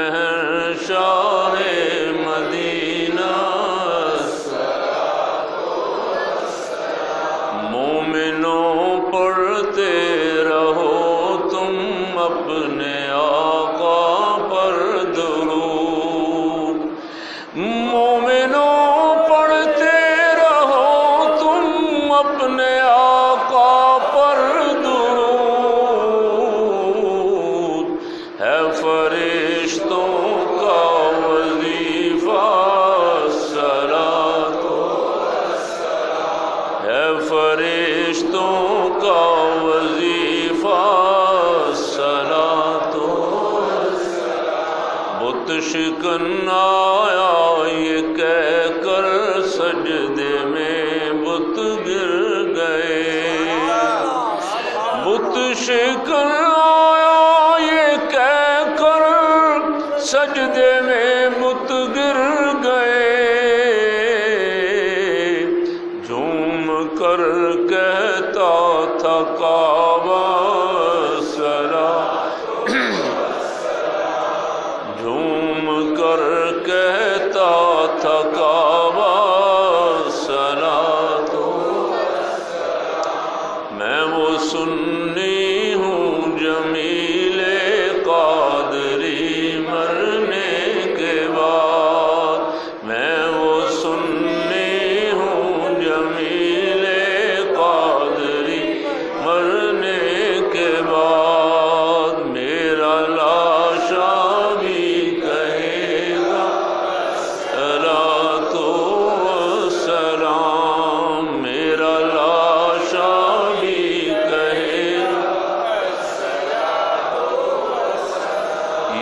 شہنشاہ مدینہ مومنوں پڑھتے رہو تم اپنے آقا پر درود، مومنوں پڑھتے رہو تم اپنے آقا پر درود، ہے فرشتوں کا وظیفہ الصلاۃ، ہے فرشتوں کا وظیفہ الصلاۃ، بت شکن آیا یہ کہہ کر سجدے میں بت گر گئے، بت شکن آیا یہ کہہ کر سجدے میں بت گر گئے، جھوم کر کہتا تھا کعبہ الصلاۃ، جھوم کر کہتا تھا کعبہ الصلاۃ، میں وہ سنی ہوں جمیل قادری مرنے کے بعد، میں وہ سنی ہوں جمیل قادری مرنے کے بعد، میرا لاشا بھی کہے گا صلاۃ و سلام، میرا لاشا بھی کہے گا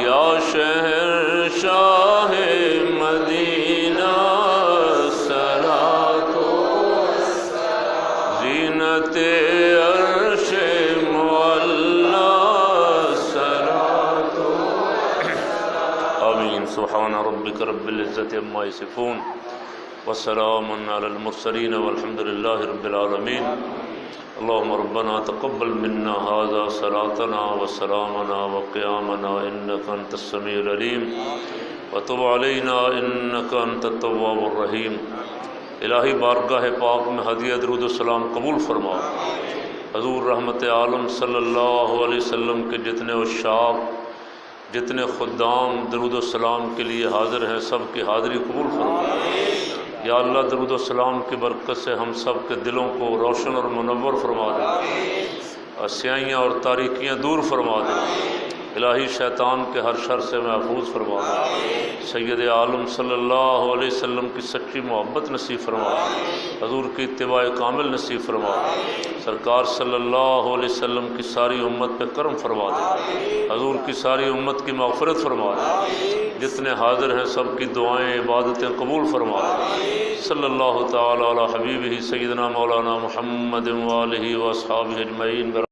یا شہنشاہ مدینہ صلاۃ زینت عرش معلی صلاۃ۔ آمین۔ سبحان ربک رب العزت عما یصفون وسلام علی المرسلین والحمد للہ رب العالمین۔ اللهم ربنا تقبل منا هذا صلاتنا وسلامنا وقيامنا إنك أنت السميع العليم وتب علينا إنك أنت التواب الرحيم۔ الہی بارگاہ پاک میں ہدیہ درود و سلام قبول فرما، حضور رحمت عالم صلی اللہ علیہ وسلم کے جتنے عشاق، جتنے خدام درود و سلام کے لیے حاضر ہیں سب کی حاضری قبول فرما۔ یا اللہ درود و سلام کی برکت سے ہم سب کے دلوں کو روشن اور منور فرما دے، سیاہیاں اور تاریکیاں دور فرما دے، الہی شیطان کے ہر شر سے محفوظ فرما دے، سید عالم صلی اللہ علیہ وسلم کی سچی محبت نصیب فرما دے، حضور کی اتباع کامل نصیب فرما دے، سرکار صلی اللہ علیہ وسلم کی ساری امت پہ کرم فرما دے، حضور کی ساری امت کی مغفرت فرما دے، جتنے حاضر ہیں سب کی دعائیں عبادتیں قبول فرما دے، صلی اللہ تعالی علی حبیبہ سیدنا مولانا محمد وآلہ واصحابہ اجمعین۔